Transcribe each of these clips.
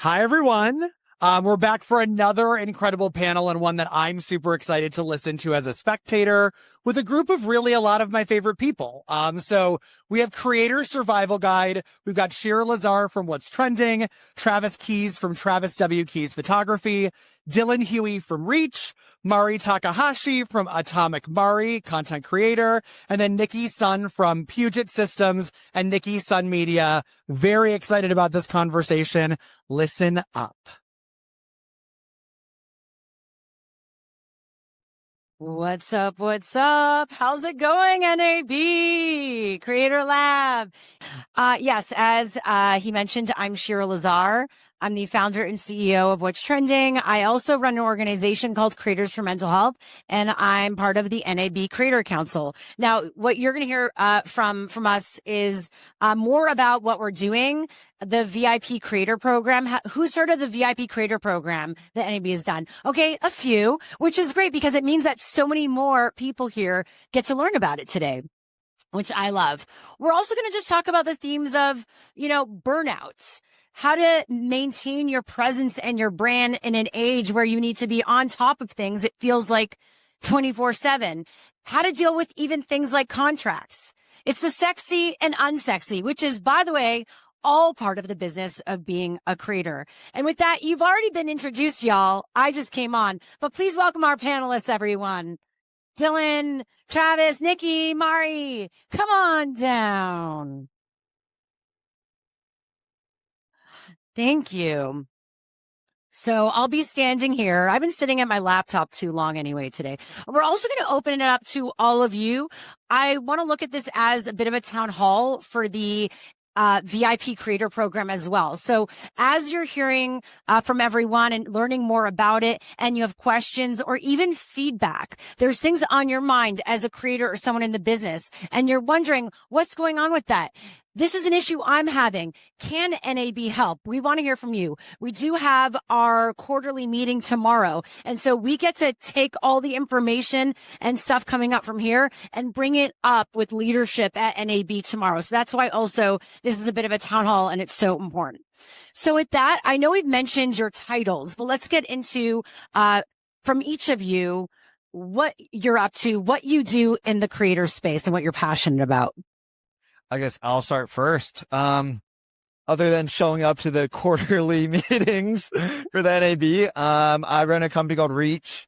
Hi, everyone. We're back for another incredible panel, and one that I'm super excited to listen to as a spectator with a group of really a lot of my favorite people. So we have Creator Survival Guide. We've got Shira Lazar from What's Trending, Travis Keys from Travis W. Keys Photography, Dylan Huey from Reach, Mari Takahashi from AtomicMari, content creator, and then Nicki Sun from Puget Systems and Nicki Sun Media. Very excited about this conversation. Listen up. What's up? What's up? How's it going, NAB? Creator Lab. Yes, as he mentioned, I'm Shira Lazar. I'm the founder and CEO of What's Trending. I also run an organization called Creators for Mental Health, and I'm part of the NAB Creator Council. Now, what you're going to hear from us is more about what we're doing, the VIP Creator Program. Who's heard of the VIP Creator Program that NAB has done? Okay, a few, which is great because it means that so many more people here get to learn about it today, which I love. We're also going to just talk about the themes of, burnouts. How to maintain your presence and your brand in an age where you need to be on top of things. It feels like 24/7. How to deal with even things like contracts. It's the sexy and unsexy, which is, by the way, all part of the business of being a creator. And with that, you've already been introduced, y'all. I just came on, but please welcome our panelists, everyone. Dylan, Travis, Nicki, Mari, come on down. Thank you. So I'll be standing here. I've been sitting at my laptop too long anyway today. We're also going to open it up to all of you. I want to look at this as a bit of a town hall for the VIP Creator Program as well. So as you're hearing from everyone and learning more about it, and you have questions or even feedback, there's things on your mind as a creator or someone in the business, and you're wondering what's going on with that. This is an issue I'm having. Can NAB help? We want to hear from you. We do have our quarterly meeting tomorrow. And so we get to take all the information and stuff coming up from here and bring it up with leadership at NAB tomorrow. So that's why also this is a bit of a town hall, and it's so important. So with that, I know we've mentioned your titles, but let's get into, from each of you, what you're up to, what you do in the creator space, and what you're passionate about. I guess I'll start first. Other than showing up to the quarterly meetings for the NAB, I run a company called Reach.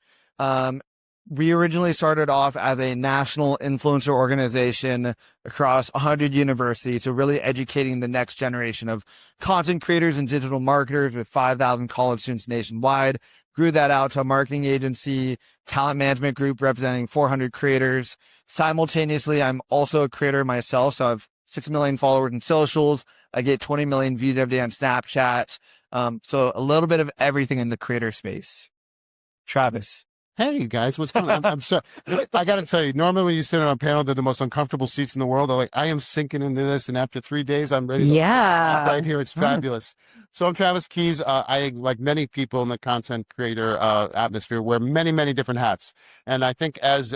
We originally started off as a national influencer organization across 100 universities, so really educating the next generation of content creators and digital marketers with 5,000 college students nationwide. Grew that out to a marketing agency, talent management group representing 400 creators. Simultaneously, I'm also a creator myself, so I have 6 million followers in socials. I get 20 million views every day on Snapchat. So a little bit of everything in the creator space. Travis. Hey guys, what's going on? I'm sorry. I got to tell you, normally when you sit on a panel, they're the most uncomfortable seats in the world. I am sinking into this, and after 3 days, I'm ready to right here. It's fabulous. So I'm Travis Keys. I, like many people in the content creator atmosphere, wear many, many different hats. And I think as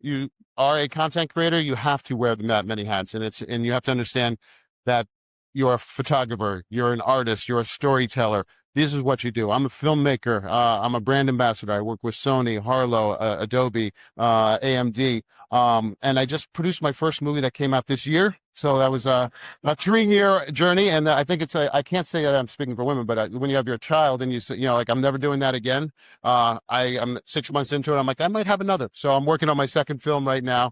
you are a content creator, you have to wear that many hats. And you have to understand that you're a photographer, you're an artist, you're a storyteller. This is what you do. I'm a filmmaker. I'm a brand ambassador. I work with Sony, Harlow, Adobe, AMD. And I just produced my first movie that came out this year. So that was a 3-year journey. And I think I can't say that I'm speaking for women, but when you have your child and you say, I'm never doing that again. I'm 6 months into it. I'm like, I might have another. So I'm working on my second film right now.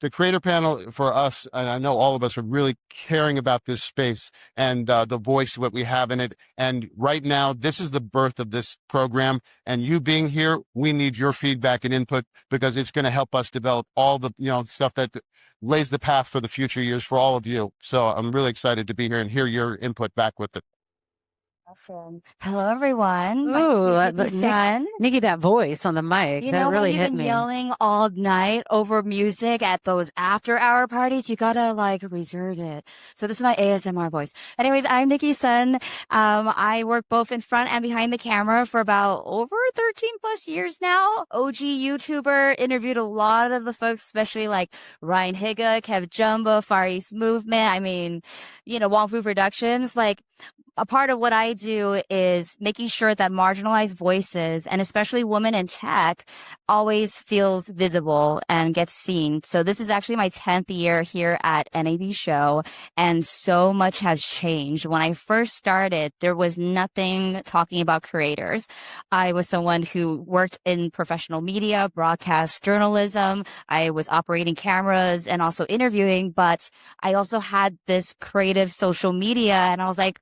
The creator panel for us, and I know all of us are really caring about this space and the voice, what we have in it. And right now, this is the birth of this program. And you being here, we need your feedback and input because it's going to help us develop all the stuff that lays the path for the future years for all of you. So I'm really excited to be here and hear your input back with it. Awesome. Hello, everyone. Ooh, Nicki, that voice on the mic, that really hit me. Yelling all night over music at those after-hour parties, you gotta reserve it. So this is my ASMR voice. Anyways, I'm Nicki Sun. I work both in front and behind the camera for about over 13 plus years now. OG YouTuber, interviewed a lot of the folks, especially like Ryan Higa, Kev Jumbo, Far East Movement. I mean, Wong Fu Productions. a part of what I do is making sure that marginalized voices, and especially women in tech, always feels visible and gets seen. So this is actually my 10th year here at NAB Show, and so much has changed. When I first started, there was nothing talking about creators. I was someone who worked in professional media, broadcast journalism. I was operating cameras and also interviewing, but I also had this creative social media, and I was like,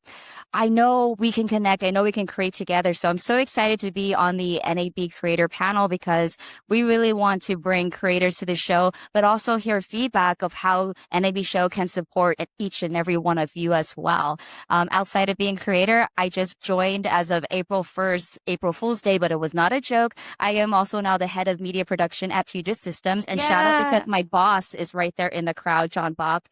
I know we can connect. I know we can create together. So I'm so excited to be on the NAB creator panel because we really want to bring creators to the show, but also hear feedback of how NAB show can support each and every one of you as well. Outside of being creator, I just joined as of April 1st, April Fool's Day, but it was not a joke. I am also now the head of media production at Puget Systems, and shout out because my boss is right there in the crowd, John Bach.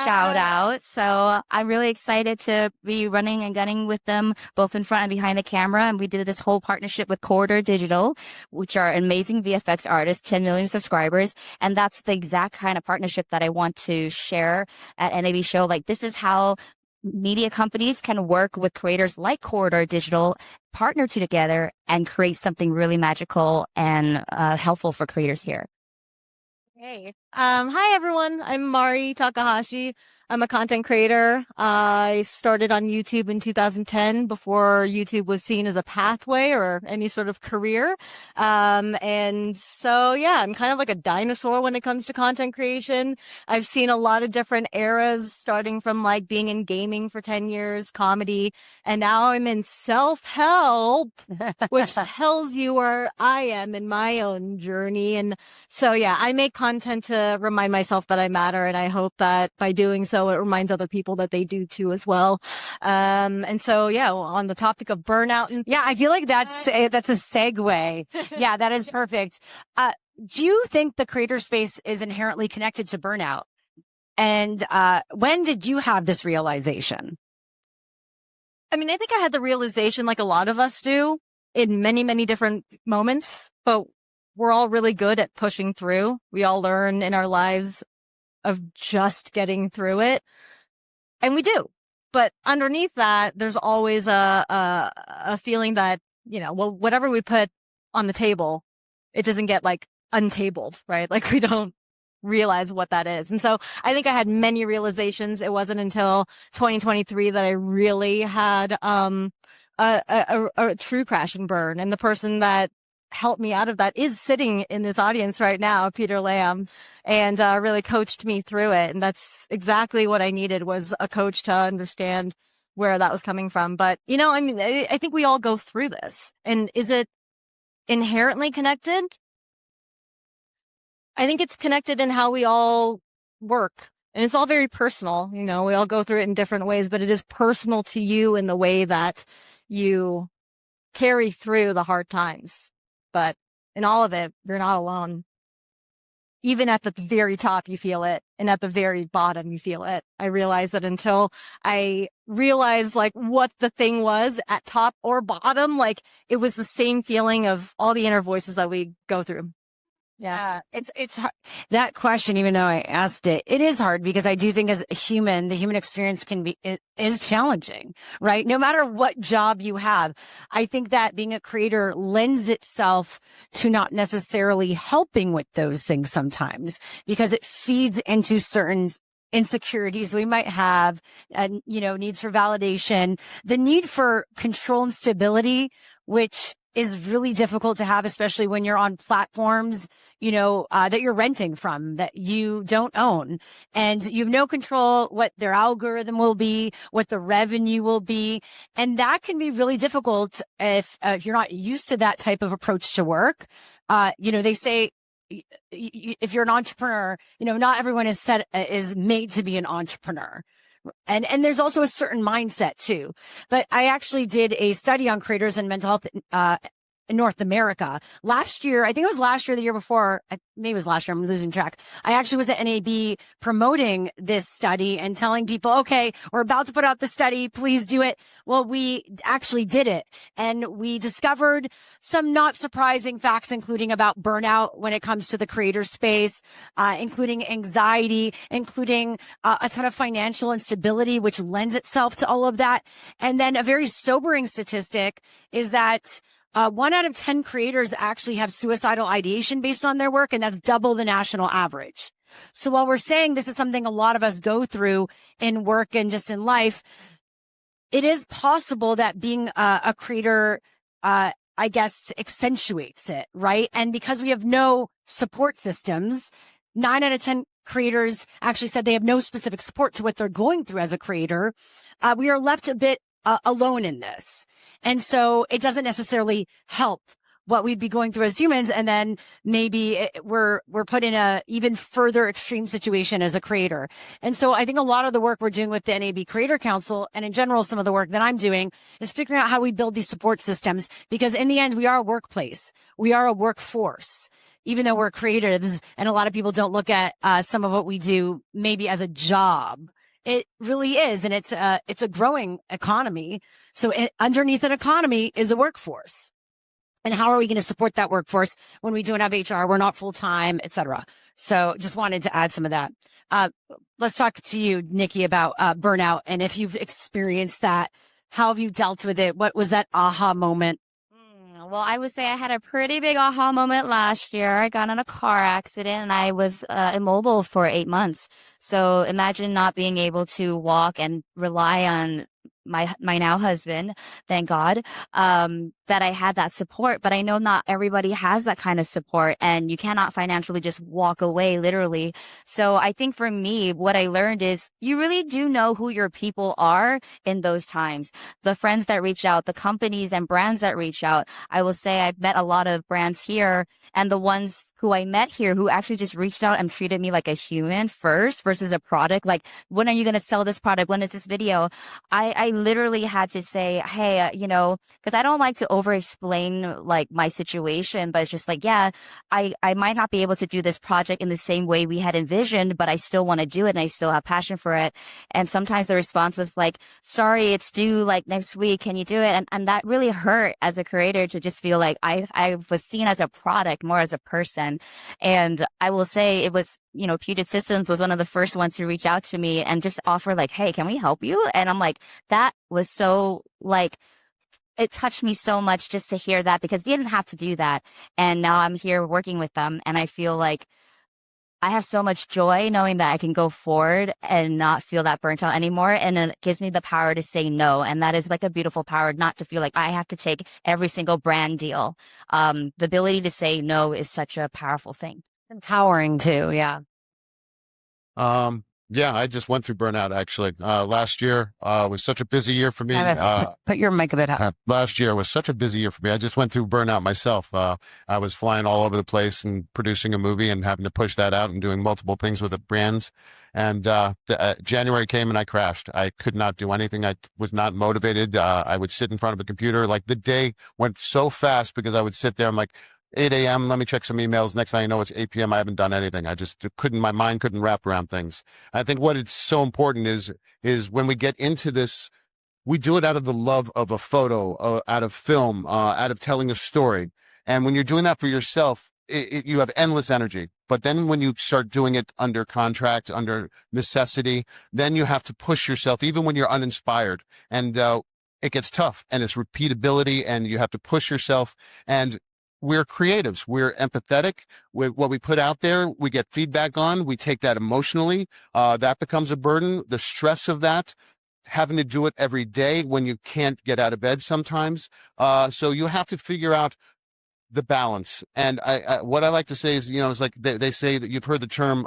Shout out. So I'm really excited to be running and gunning with them both in front and behind the camera. And we did this whole partnership with Corridor Digital, which are amazing VFX artists, 10 million subscribers. And that's the exact kind of partnership that I want to share at NAB Show. Like, this is how media companies can work with creators like Corridor Digital, partner together and create something really magical and helpful for creators here. Hey, hi everyone. I'm Mari Takahashi. I'm a content creator. I started on YouTube in 2010 before YouTube was seen as a pathway or any sort of career. And so, yeah, I'm kind of like a dinosaur when it comes to content creation. I've seen a lot of different eras, starting from like being in gaming for 10 years, comedy, and now I'm in self-help, which tells you where I am in my own journey. And so, yeah, I make content to remind myself that I matter. And I hope that by doing so, it reminds other people that they do too as well. And so, yeah, on the topic of burnout. Yeah, I feel like that's a segue. Yeah, that is perfect. Do you think the creator space is inherently connected to burnout? And when did you have this realization? I mean, I think I had the realization like a lot of us do in many, many different moments, but we're all really good at pushing through. We all learn in our lives of just getting through it. And we do. But underneath that, there's always a feeling that, you know, well, whatever we put on the table, it doesn't get like untabled, right? Like we don't realize what that is. And so I think I had many realizations. It wasn't until 2023 that I really had a true crash and burn. And the person that helped me out of that is sitting in this audience right now, Peter Lamb, and really coached me through it. And that's exactly what I needed, was a coach to understand where that was coming from. But, you know, I mean, I think we all go through this. And is it inherently connected? I think it's connected in how we all work. And it's all very personal. You know, we all go through it in different ways, but it is personal to you in the way that you carry through the hard times. But in all of it, you're not alone. Even at the very top, you feel it. And at the very bottom, you feel it. I realized that until I realized like what the thing was at top or bottom, like it was the same feeling of all the inner voices that we go through. Yeah. It's hard. That question, even though I asked it, it is hard because I do think as a human, the human experience is challenging, right? No matter what job you have. I think that being a creator lends itself to not necessarily helping with those things sometimes because it feeds into certain insecurities we might have, and, you know, needs for validation, the need for control and stability, which is really difficult to have, especially when you're on platforms, you know, that you're renting from, that you don't own, and you have no control what their algorithm will be, what the revenue will be. And that can be really difficult if you're not used to that type of approach to work. You know, they say, if you're an entrepreneur, you know, not everyone is made to be an entrepreneur. And there's also a certain mindset too. But I actually did a study on creators and mental health, in North America. Last year, I think it was last year, the year before, maybe it was last year, I'm losing track. I actually was at NAB promoting this study and telling people, okay, we're about to put out the study, please do it. Well, we actually did it, and we discovered some not surprising facts, including about burnout when it comes to the creator space, including anxiety, including a ton of financial instability, which lends itself to all of that. And then a very sobering statistic is that 1 out of 10 creators actually have suicidal ideation based on their work, and that's double the national average. So while we're saying this is something a lot of us go through in work and just in life, it is possible that being a creator, I guess, accentuates it, right? And because we have no support systems, 9 out of 10 creators actually said they have no specific support to what they're going through as a creator. We are left a bit alone in this. And so it doesn't necessarily help what we'd be going through as humans. And then maybe we're put in a even further extreme situation as a creator. And so I think a lot of the work we're doing with the NAB Creator Council, and in general, some of the work that I'm doing, is figuring out how we build these support systems, because in the end, we are a workplace. We are a workforce. Even though we're creatives, and a lot of people don't look at some of what we do maybe as a job. It really is. And it's a growing economy. So underneath an economy is a workforce. And how are we going to support that workforce when we don't have HR? We're not full time, et cetera. So just wanted to add some of that. Let's talk to you, Nicki, about burnout. And if you've experienced that, how have you dealt with it? What was that aha moment? Well, I would say I had a pretty big aha moment last year. I got in a car accident and I was immobile for 8 months. So imagine not being able to walk and rely on my now husband, thank God, that I had that support. But I know not everybody has that kind of support, and you cannot financially just walk away, literally. So I think for me, what I learned is you really do know who your people are in those times. The friends that reach out, the companies and brands that reach out. I will say I've met a lot of brands here, and the ones who I met here who actually just reached out and treated me like a human first versus a product. Like, when are you going to sell this product? When is this video? I literally had to say, hey, because I don't like to over explain like my situation, but it's just like, yeah, I might not be able to do this project in the same way we had envisioned, but I still want to do it and I still have passion for it. And sometimes the response was like, sorry, it's due like next week. Can you do it? And that really hurt as a creator, to just feel like I was seen as a product, more as a person. And I will say it was, Puget Systems was one of the first ones to reach out to me and just offer like, hey, can we help you? And I'm like, that was so like, it touched me so much just to hear that, because they didn't have to do that. And now I'm here working with them, and I feel like I have so much joy knowing that I can go forward and not feel that burnt out anymore. And it gives me the power to say no. And that is like a beautiful power, not to feel like I have to take every single brand deal. The ability to say no is such a powerful thing. Empowering too. Yeah. Yeah, I just went through burnout actually. Last year was such a busy year for me. Put your mic a bit up. Last year was such a busy year for me. I just went through burnout myself. I was flying all over the place and producing a movie and having to push that out and doing multiple things with the brands. And January came and I crashed. I could not do anything. I was not motivated. I would sit in front of a computer. Like, the day went so fast because I would sit there. I'm like, 8 a.m. Let me check some emails. Next thing I know, it's 8 p.m. I haven't done anything. I just couldn't, my mind couldn't wrap around things. I think what is so important is when we get into this, we do it out of the love of a photo, out of film, out of telling a story. And when you're doing that for yourself, you have endless energy. But then when you start doing it under contract, under necessity, then you have to push yourself, even when you're uninspired. And it gets tough, and it's repeatability, and you have to push yourself. And we're creatives. We're empathetic. What we put out there, we get feedback on. We take that emotionally. That becomes a burden. The stress of that, having to do it every day when you can't get out of bed sometimes. So you have to figure out the balance. And what I like to say is, it's like they say that you've heard the term,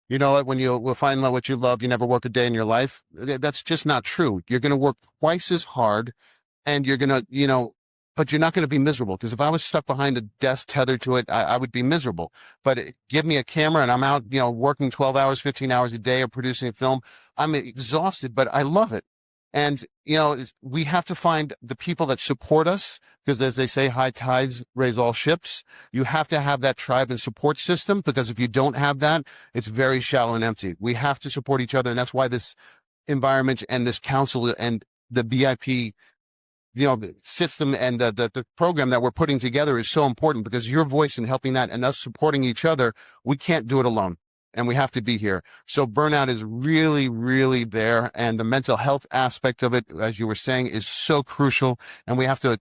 when you will find what you love, you never work a day in your life. That's just not true. You're going to work twice as hard, and you're going to, but you're not going to be miserable. Because if I was stuck behind a desk tethered to it, I would be miserable. But give me a camera and I'm out, working 12 hours, 15 hours a day or producing a film. I'm exhausted, but I love it. And, we have to find the people that support us because, as they say, high tides raise all ships. You have to have that tribe and support system, because if you don't have that, it's very shallow and empty. We have to support each other. And that's why this environment and this council and the BIP, system and the program that we're putting together is so important, because your voice in helping that and us supporting each other, we can't do it alone. And we have to be here. So burnout is really, really there. And the mental health aspect of it, as you were saying, is so crucial. And we have to,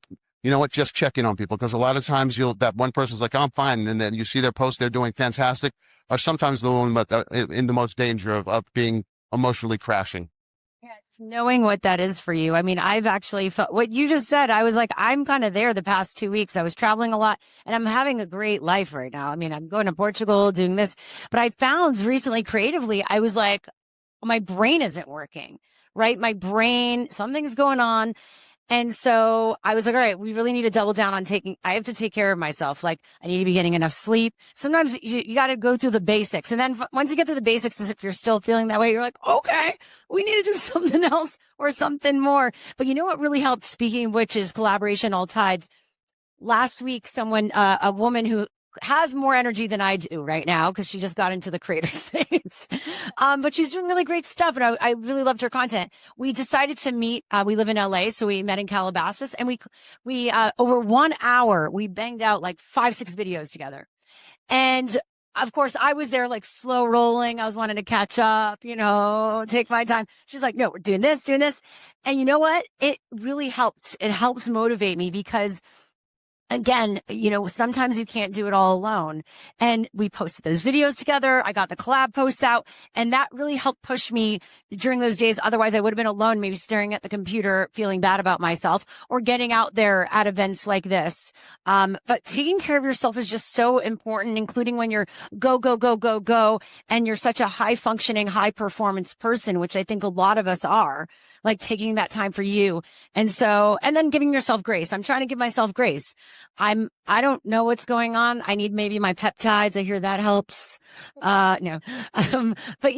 just check in on people. Because a lot of times that one person's like, I'm fine. And then you see their post, they're doing fantastic, are sometimes the one in the most danger of being emotionally crashing. Yeah, it's knowing what that is for you. I mean, I've actually felt what you just said. I was like, I'm kind of there the past 2 weeks. I was traveling a lot and I'm having a great life right now. I mean, I'm going to Portugal doing this, but I found recently creatively, I was like, my brain isn't working, right? My brain, something's going on. And so I was like, all right, we really need to double down on I have to take care of myself. Like I need to be getting enough sleep. Sometimes you got to go through the basics. And then once you get through the basics, if you're still feeling that way, you're like, okay, we need to do something else or something more. But you know what really helped, speaking of which, is collaboration, all tides. Last week, a woman who has more energy than I do right now, because she just got into the creator space. But she's doing really great stuff. And I really loved her content. We decided to meet. We live in LA. So we met in Calabasas, and we over 1 hour, we banged out like 5-6 videos together. And of course I was there like slow rolling. I was wanting to catch up, take my time. She's like, no, we're doing this. And you know what? It really helped. It helps motivate me, because again, sometimes you can't do it all alone. And we posted those videos together. I got the collab posts out, and that really helped push me during those days. Otherwise, I would have been alone, maybe staring at the computer, feeling bad about myself, or getting out there at events like this. But taking care of yourself is just so important, including when you're go, go, go, go, go, and you're such a high functioning, high performance person, which I think a lot of us are, like taking that time for you. And then giving yourself grace. I'm trying to give myself grace. I don't know what's going on. I need maybe my peptides. I hear that helps. No. But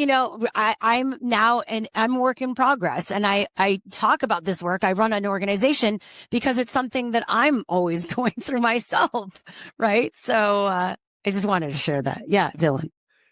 I'm now, and I'm a work in progress, and I talk about this work. I run an organization because it's something that I'm always going through myself. Right. So, I just wanted to share that. Yeah. Dylan.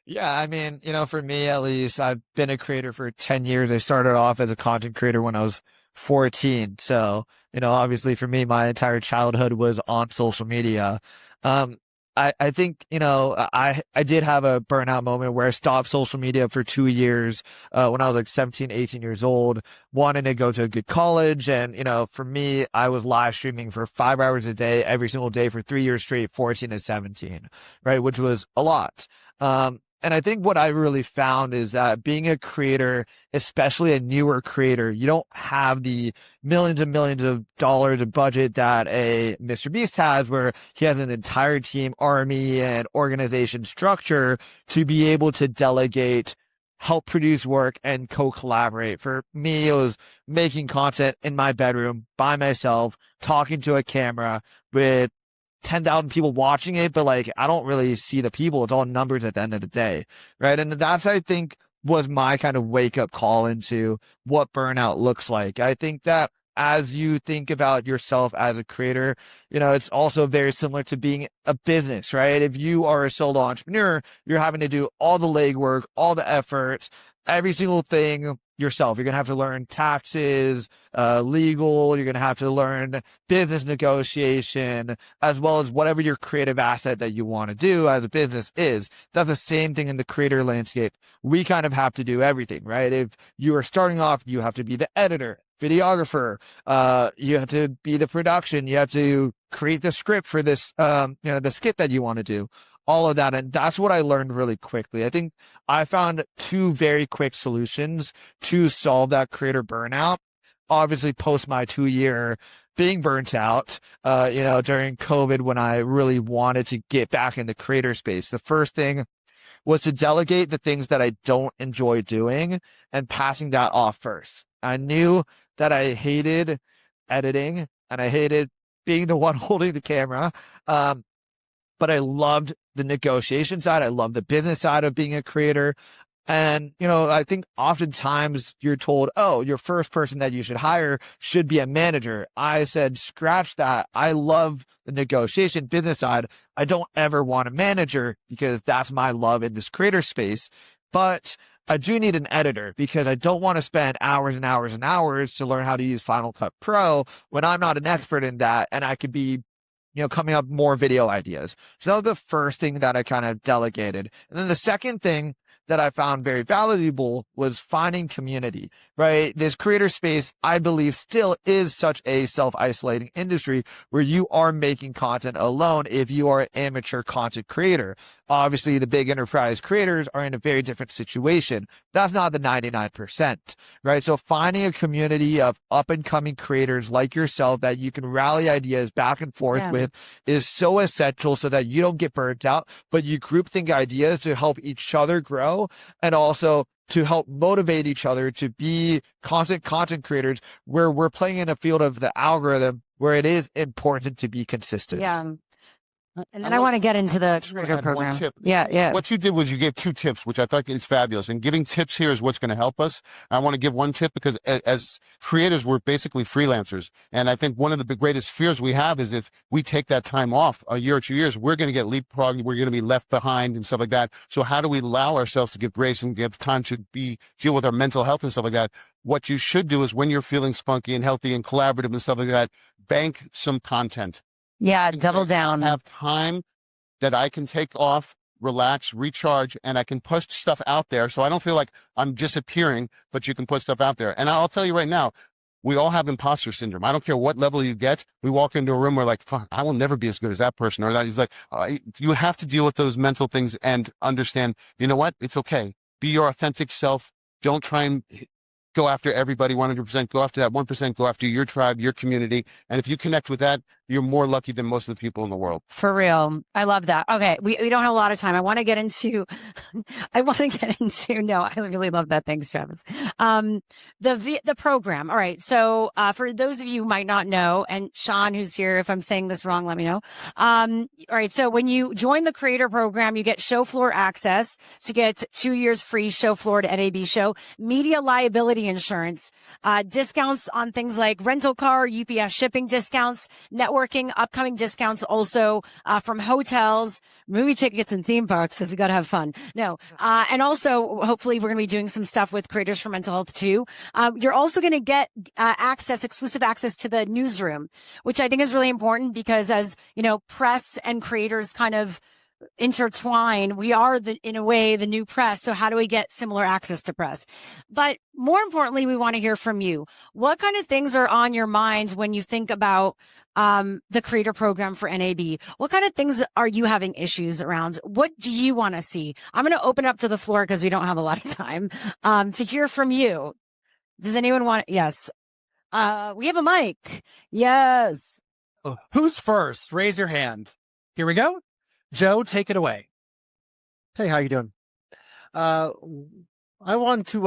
Yeah, I mean, for me at least, I've been a creator for 10 years. I started off as a content creator when I was 14. So, obviously for me, my entire childhood was on social media. I think, I did have a burnout moment where I stopped social media for 2 years, when I was like 17, 18 years old, wanting to go to a good college. And, for me, I was live streaming for 5 hours a day, every single day for 3 years straight, 14 to 17, right? Which was a lot. And I think what I really found is that being a creator, especially a newer creator, you don't have the millions and millions of dollars of budget that a Mr. Beast has, where he has an entire team, army, and organization structure to be able to delegate, help produce work, and co-collaborate. For me, it was making content in my bedroom by myself, talking to a camera with 10,000 people watching it, but like, I don't really see the people. It's all numbers at the end of the day. Right. And that's, I think, was my kind of wake up call into what burnout looks like. I think that as you think about yourself as a creator, it's also very similar to being a business, right? If you are a solo entrepreneur, you're having to do all the legwork, all the effort, every single thing yourself. You're going to have to learn taxes, legal. You're going to have to learn business negotiation, as well as whatever your creative asset that you want to do as a business is. That's the same thing in the creator landscape. We kind of have to do everything, right? If you are starting off, you have to be the editor, videographer, you have to be the production, you have to create the script for this, the skit that you want to do. All of that. And that's what I learned really quickly. I think I found 2 very quick solutions to solve that creator burnout. Obviously, post my 2-year being burnt out, during COVID, when I really wanted to get back in the creator space. The first thing was to delegate the things that I don't enjoy doing and passing that off first. I knew that I hated editing and I hated being the one holding the camera. But I loved the negotiation side. I loved the business side of being a creator. And, I think oftentimes you're told, oh, your first person that you should hire should be a manager. I said, scratch that. I love the negotiation business side. I don't ever want a manager because that's my love in this creator space. But I do need an editor because I don't want to spend hours and hours and hours to learn how to use Final Cut Pro when I'm not an expert in that and I could be coming up more video ideas. So that was the first thing that I kind of delegated. And then the second thing that I found very valuable was finding community, right? This creator space, I believe, still is such a self-isolating industry where you are making content alone if you are an amateur content creator. Obviously, the big enterprise creators are in a very different situation. That's not the 99%, right? So finding a community of up and coming creators like yourself that you can rally ideas back and forth with is so essential so that you don't get burnt out, but you groupthink ideas to help each other grow and also to help motivate each other to be content creators where we're playing in a field of the algorithm where it is important to be consistent. Yeah. And then I want to get into the creator program. Yeah. What you did was you gave 2 tips, which I thought is fabulous. And giving tips here is what's going to help us. I want to give one tip because as creators, we're basically freelancers. And I think one of the greatest fears we have is if we take that time off a year or 2 years, we're going to get leapfrogged. We're going to be left behind and stuff like that. So how do we allow ourselves to give grace and give time to deal with our mental health and stuff like that? What you should do is when you're feeling spunky and healthy and collaborative and stuff like that, bank some content. Yeah, double down. I have time that I can take off, relax, recharge, and I can push stuff out there. So I don't feel like I'm disappearing, but you can put stuff out there. And I'll tell you right now, we all have imposter syndrome. I don't care what level you get. We walk into a room, we're like, fuck, I will never be as good as that person. Or that. He's like, you have to deal with those mental things and understand, you know what? It's okay. Be your authentic self. Don't try and go after everybody 100%. Go after that 1%. Go after your tribe, your community. And if you connect with that, you're more lucky than most of the people in the world. For real. I love that. Okay. We don't have a lot of time. I want to get into, no, I really love that. Thanks, Travis. The program. All right. So, for those of you who might not know, and Sean, who's here, if I'm saying this wrong, let me know. All right. So when you join the creator program, you get show floor access to get 2 years free show floor to NAB show, media liability insurance, discounts on things like rental car, UPS shipping discounts, networking, upcoming discounts also from hotels, movie tickets, and theme parks because we got to have fun. And also hopefully we're going to be doing some stuff with Creators for Mental Health too. You're also going to get exclusive access to the newsroom, which I think is really important because as press and creators kind of intertwine, we are in a way the new press. So how do we get similar access to press? But more importantly, we want to hear from you. What kind of things are on your minds when you think about the creator program for NAB? What kind of things are you having issues around? What do you want to see? I'm going to open up to the floor because we don't have a lot of time to hear from you. Does anyone want? Yes. We have a mic. Yes. Who's first? Raise your hand. Here we go. Joe, take it away. Hey, how you doing? I want to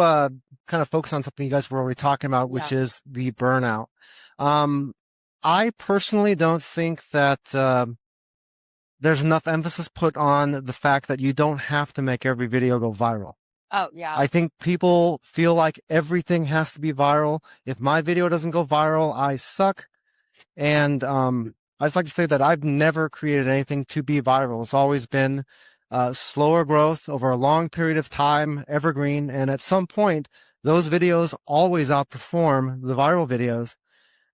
kind of focus on something you guys were already talking about, which is the burnout. I personally don't think that there's enough emphasis put on the fact that you don't have to make every video go viral. Oh, yeah. I think people feel like everything has to be viral. If my video doesn't go viral, I suck. And I just like to say that I've never created anything to be viral. It's always been slower growth over a long period of time, evergreen. And at some point, those videos always outperform the viral videos.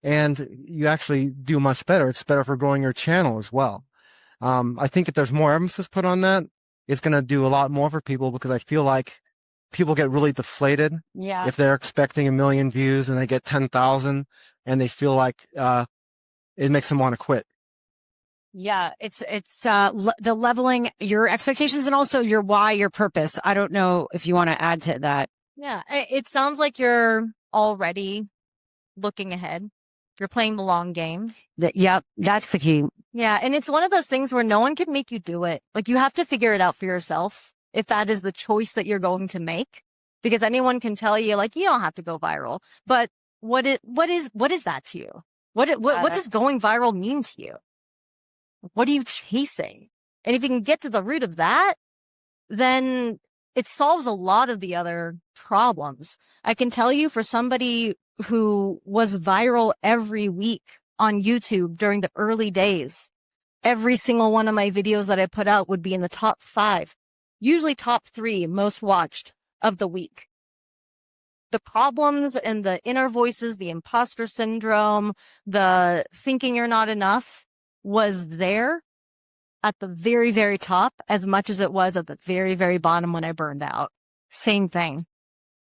And you actually do much better. It's better for growing your channel as well. I think if there's more emphasis put on that, it's going to do a lot more for people because I feel like people get really deflated if they're expecting 1 million views and they get 10,000 and they feel like it makes them want to quit. Yeah, it's the leveling your expectations and also your why, your purpose. I don't know if you want to add to that. Yeah, it sounds like you're already looking ahead. You're playing the long game. Yep, that's the key. Yeah, and it's one of those things where no one can make you do it. Like you have to figure it out for yourself if that is the choice that you're going to make. Because anyone can tell you like you don't have to go viral. But what is that to you? What does going viral mean to you? What are you chasing? And if you can get to the root of that, then it solves a lot of the other problems. I can tell you, for somebody who was viral every week on YouTube during the early days, every single one of my videos that I put out would be in the top 5, usually top 3 most watched of the week. The problems and the inner voices, the imposter syndrome, the thinking you're not enough was there at the very, very top as much as it was at the very, very bottom when I burned out. Same thing.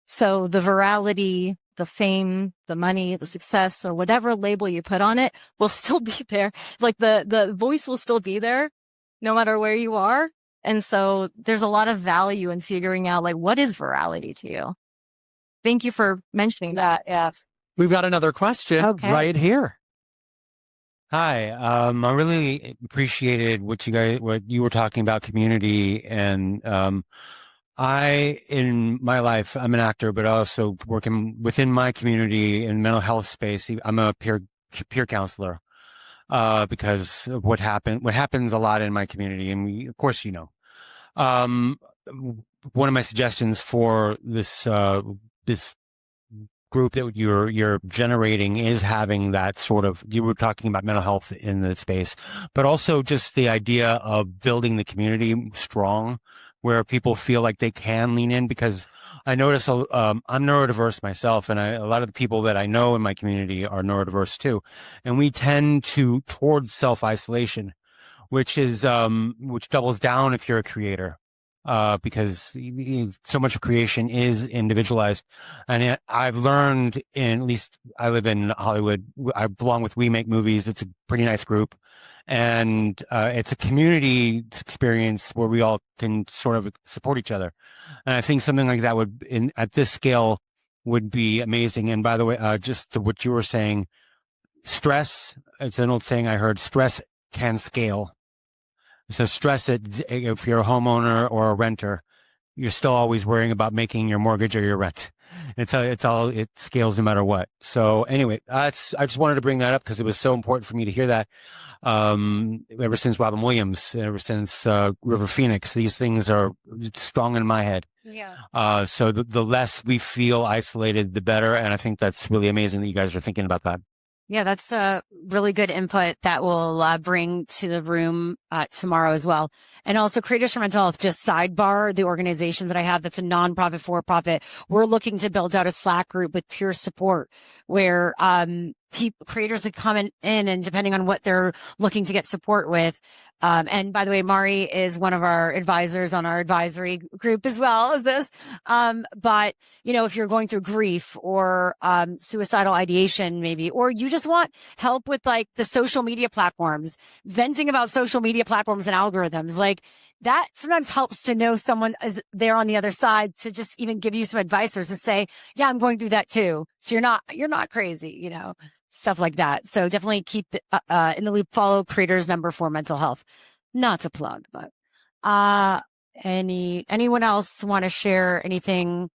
So the virality, the fame, the money, the success, or whatever label you put on it will still be there. Like the voice will still be there no matter where you are. And so there's a lot of value in figuring out, like, what is virality to you? Thank you for mentioning that. Yes. We've got another question right here. Hi. I really appreciated what you were talking about, community. And in my life, I'm an actor, but also working within my community in mental health space. I'm a peer counselor because of what happens a lot in my community. And of course, one of my suggestions for this group that you're generating is having that sort of, you were talking about mental health in the space, but also just the idea of building the community strong, where people feel like they can lean in. Because I notice I'm neurodiverse myself, and a lot of the people that I know in my community are neurodiverse too, and we tend towards self-isolation, which doubles down if you're a creator. Because so much of creation is individualized. And I've learned, at least I live in Hollywood, I belong with We Make Movies. It's a pretty nice group. And it's a community experience where we all can sort of support each other. And I think something like that at this scale would be amazing. And by the way, just to what you were saying, stress, it's an old saying I heard, stress can scale. So stress if you're a homeowner or a renter, you're still always worrying about making your mortgage or your rent. It scales no matter what. So anyway, I just wanted to bring that up because it was so important for me to hear that. Ever since Robin Williams, ever since River Phoenix, these things are strong in my head. Yeah. So the less we feel isolated, the better. And I think that's really amazing that you guys are thinking about that. Yeah, that's a really good input that we'll bring to the room tomorrow as well. And also Creators for Mental Health, just sidebar, the organizations that I have, that's a nonprofit, for-profit. We're looking to build out a Slack group with peer support where creators that come in and depending on what they're looking to get support with. And by the way, Mari is one of our advisors on our advisory group as well as this. But if you're going through grief or suicidal ideation maybe, or you just want help with like the social media platforms, venting about social media platforms and algorithms, like that sometimes helps to know someone is there on the other side to just even give you some advice or to say, yeah, I'm going through that too. So you're not crazy, stuff like that. So definitely keep in the loop, follow Creators number 4 mental health. Not to plug, but anyone else want to share anything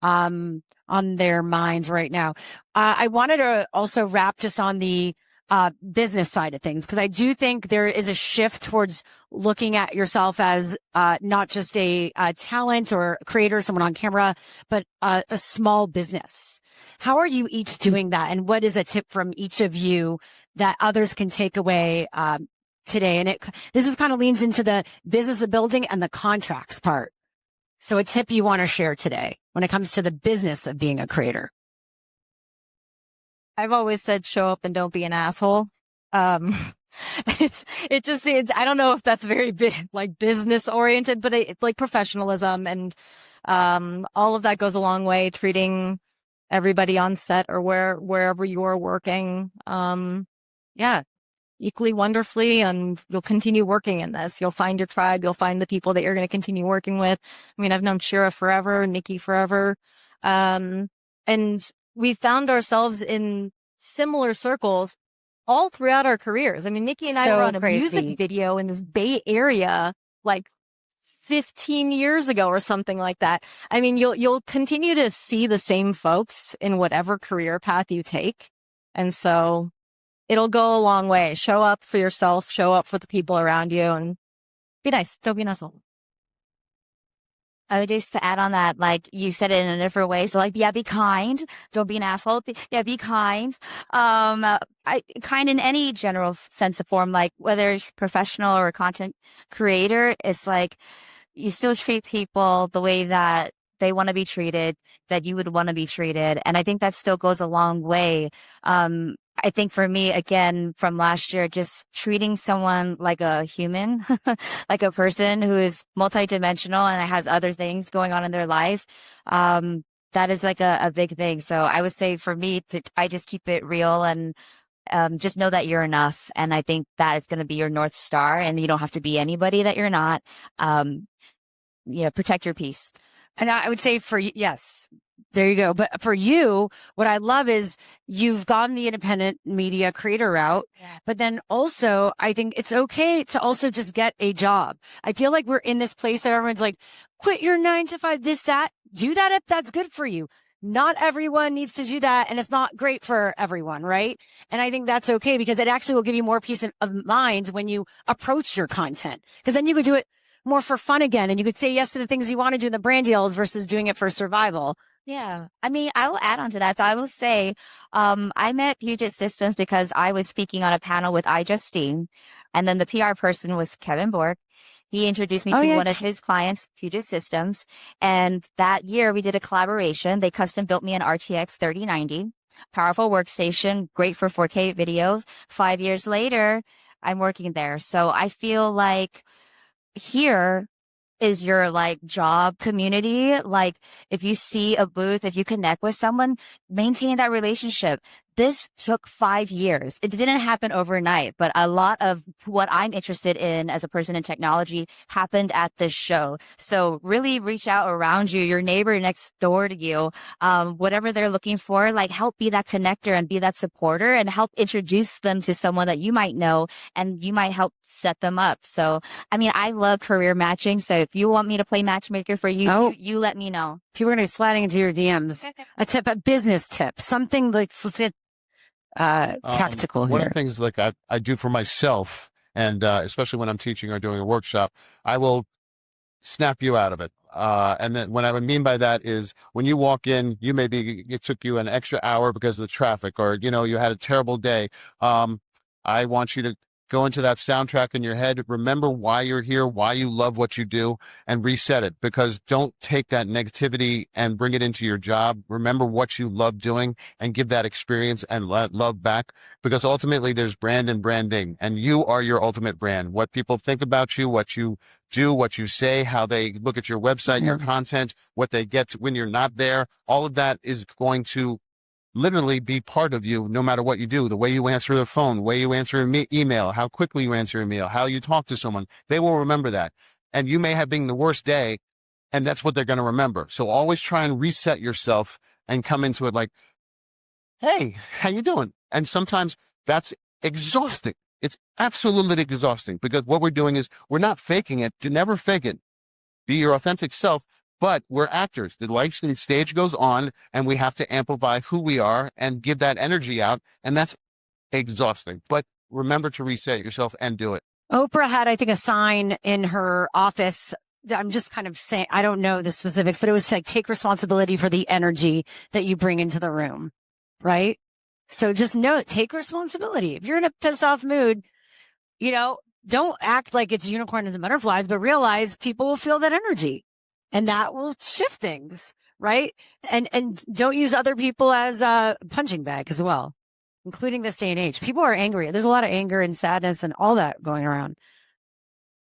on their minds right now? I wanted to also wrap just on the business side of things, because I do think there is a shift towards looking at yourself as not just a talent or creator, someone on camera, but a small business. How are you each doing that? And what is a tip from each of you that others can take away today? And this is kind of leans into the business of building and the contracts part. So a tip you want to share today when it comes to the business of being a creator. I've always said, show up and don't be an asshole. It just seems, I don't know if that's very big, like business oriented, but it's like professionalism and all of that goes a long way. Treating everybody on set or wherever you are working, equally wonderfully, and you'll continue working in this. You'll find your tribe. You'll find the people that you're going to continue working with. I mean, I've known Shira forever, Nicki forever, and we found ourselves in similar circles all throughout our careers. I mean, Nicki and I were on a music video in this Bay Area, like 15 years ago or something like that. I mean, you'll continue to see the same folks in whatever career path you take. And so it'll go a long way. Show up for yourself, show up for the people around you, and be nice. Don't be an asshole. Just to add on that, like you said it in a different way. So like, yeah, be kind. Don't be an asshole. Be kind. Kind in any general sense of form, like whether it's professional or content creator, it's like you still treat people the way that they want to be treated, that you would want to be treated. And I think that still goes a long way. I think for me, again, from last year, just treating someone like a human, like a person who is multidimensional and has other things going on in their life. That is like a big thing. So I would say for me, I just keep it real and just know that you're enough. And I think that is going to be your North Star, and you don't have to be anybody that you're not. Protect your peace. And I would say yes, there you go. But for you, what I love is you've gone the independent media creator route, but then also I think it's okay to also just get a job. I feel like we're in this place that everyone's like, quit your 9 to 5, this, that, do that if that's good for you. Not everyone needs to do that, and it's not great for everyone, right? And I think that's okay, because it actually will give you more peace of mind when you approach your content, because then you could do it more for fun again, and you could say yes to the things you want to do in the brand deals versus doing it for survival. Yeah. I mean, I will add on to that. So I will say, I met Puget Systems because I was speaking on a panel with iJustine, and then the PR person was Kevin Bork. He introduced me to one of his clients, Puget Systems. And that year we did a collaboration. They custom built me an RTX 3090, powerful workstation, great for 4K videos. 5 years later, I'm working there. So I feel like here is your like job community. Like if you see a booth, if you connect with someone, maintain that relationship. This took 5 years. It didn't happen overnight, but a lot of what I'm interested in as a person in technology happened at this show. So really reach out around you, your neighbor next door to you, whatever they're looking for, like help be that connector and be that supporter and help introduce them to someone that you might know, and you might help set them up. So, I mean, I love career matching. So if you want me to play matchmaker for you, too, you let me know. People are going to be sliding into your DMs. A business tip, something like tactical here. One of the things like I do for myself, and especially when I'm teaching or doing a workshop, I will snap you out of it. And then what I would mean by that is when you walk in, it took you an extra hour because of the traffic, or, you had a terrible day. I want you to go into that soundtrack in your head, remember why you're here, why you love what you do, and reset it. Because don't take that negativity and bring it into your job. Remember what you love doing and give that experience and love back. Because ultimately there's brand and branding, and you are your ultimate brand. What people think about you, what you do, what you say, how they look at your website, your content, what they get when you're not there, all of that is going to literally be part of you no matter what you do. The way you answer the phone, the way you answer an email, how quickly you answer an email, how you talk to someone, they will remember that. And you may have been the worst day, and that's what they're going to remember. So always try and reset yourself and come into it like, hey, how you doing? And sometimes that's exhausting. It's absolutely exhausting, because what we're doing is we're not faking it. Never fake it. Be your authentic self. But we're actors. The lights and stage goes on, and we have to amplify who we are and give that energy out. And that's exhausting. But remember to reset yourself and do it. Oprah had, I think, a sign in her office. I'm just kind of saying, I don't know the specifics, but it was like, take responsibility for the energy that you bring into the room. Right? So just know, take responsibility. If you're in a pissed off mood, don't act like it's unicorns and butterflies, but realize people will feel that energy. And that will shift things, right? And don't use other people as a punching bag as well, including this day and age. People are angry. There's a lot of anger and sadness and all that going around.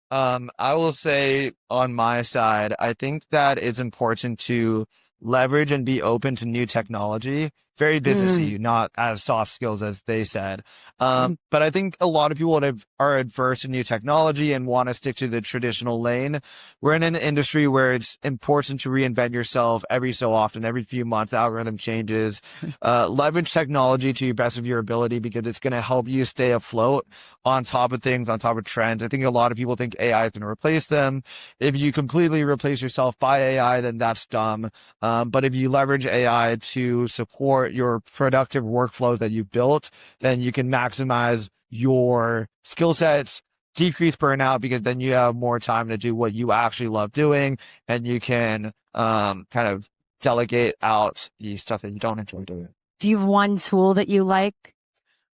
I will say on my side, I think that it's important to leverage and be open to new technology. Very businessy, not as soft skills as they said. But I think a lot of people are adverse to new technology and want to stick to the traditional lane. We're in an industry where it's important to reinvent yourself every so often. Every few months, algorithm changes. Leverage technology to the best of your ability, because it's going to help you stay afloat on top of things, on top of trends. I think a lot of people think AI is going to replace them. If you completely replace yourself by AI, then that's dumb. But if you leverage AI to support your productive workflows that you've built, then you can maximize your skill sets, decrease burnout because then you have more time to do what you actually love doing, and you can kind of delegate out the stuff that you don't enjoy doing. Do you have one tool that you like?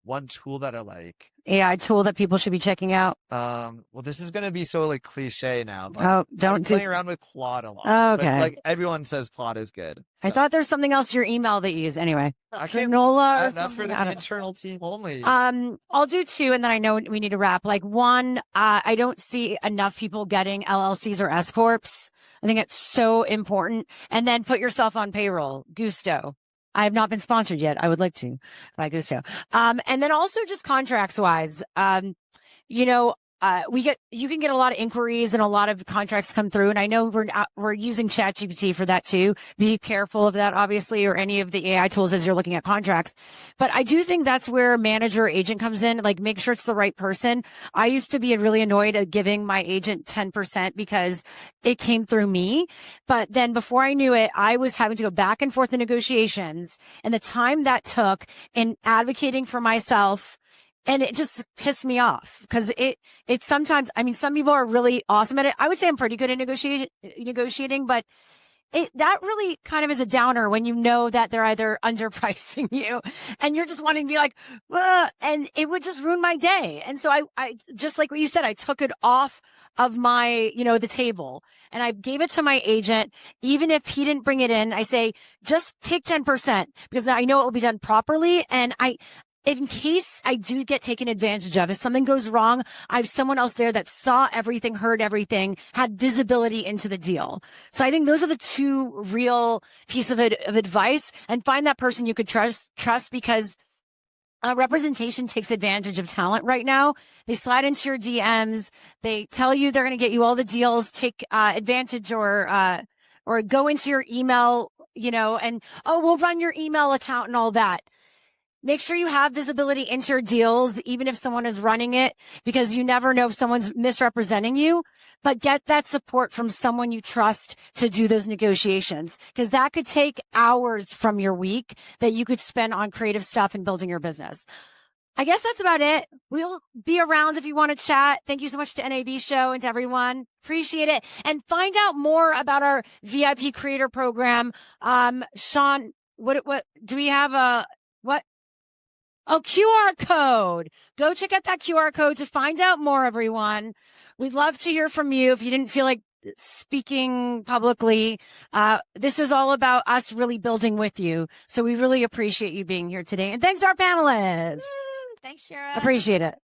One tool that I like. AI tool that people should be checking out? Well, this is going to be so like cliche now, but I'm playing around with Claude a lot. Oh, okay. But, like everyone says Claude is good. So. I thought there's something else your email that you use. Anyway, I can't. Granola. That's for the internal team only. I'll do two, and then I know we need to wrap. Like one, I don't see enough people getting LLCs or S corps. I think it's so important. And then put yourself on payroll. Gusto. I have not been sponsored yet. I would like to by Gusto. And then also just contracts wise, you can get a lot of inquiries and a lot of contracts come through. And I know we're using ChatGPT for that too. Be careful of that, obviously, or any of the AI tools as you're looking at contracts. But I do think that's where manager or agent comes in. Like, make sure it's the right person. I used to be really annoyed at giving my agent 10% because it came through me. But then before I knew it, I was having to go back and forth in negotiations, and the time that took in advocating for myself. And it just pissed me off because it sometimes, I mean, some people are really awesome at it. I would say I'm pretty good at negotiating, but that really kind of is a downer when you know that they're either underpricing you and you're just wanting to be like, and it would just ruin my day. And so I just like what you said, I took it off of my, the table, and I gave it to my agent. Even if he didn't bring it in, I say, just take 10% because I know it will be done properly. And in case I do get taken advantage of, if something goes wrong, I have someone else there that saw everything, heard everything, had visibility into the deal. So I think those are the two real pieces of advice, and find that person you could trust because representation takes advantage of talent right now. They slide into your DMs. They tell you they're going to get you all the deals, take advantage or go into your email, and, we'll run your email account and all that. Make sure you have visibility into your deals, even if someone is running it, because you never know if someone's misrepresenting you, but get that support from someone you trust to do those negotiations, because that could take hours from your week that you could spend on creative stuff and building your business. I guess that's about it. We'll be around if you want to chat. Thank you so much to NAB Show and to everyone. Appreciate it. And find out more about our VIP creator program. Sean, what do we have what? Oh, QR code. Go check out that QR code to find out more, everyone. We'd love to hear from you if you didn't feel like speaking publicly. This is all about us really building with you. So we really appreciate you being here today. And thanks to our panelists. Thanks, Shira. Appreciate it.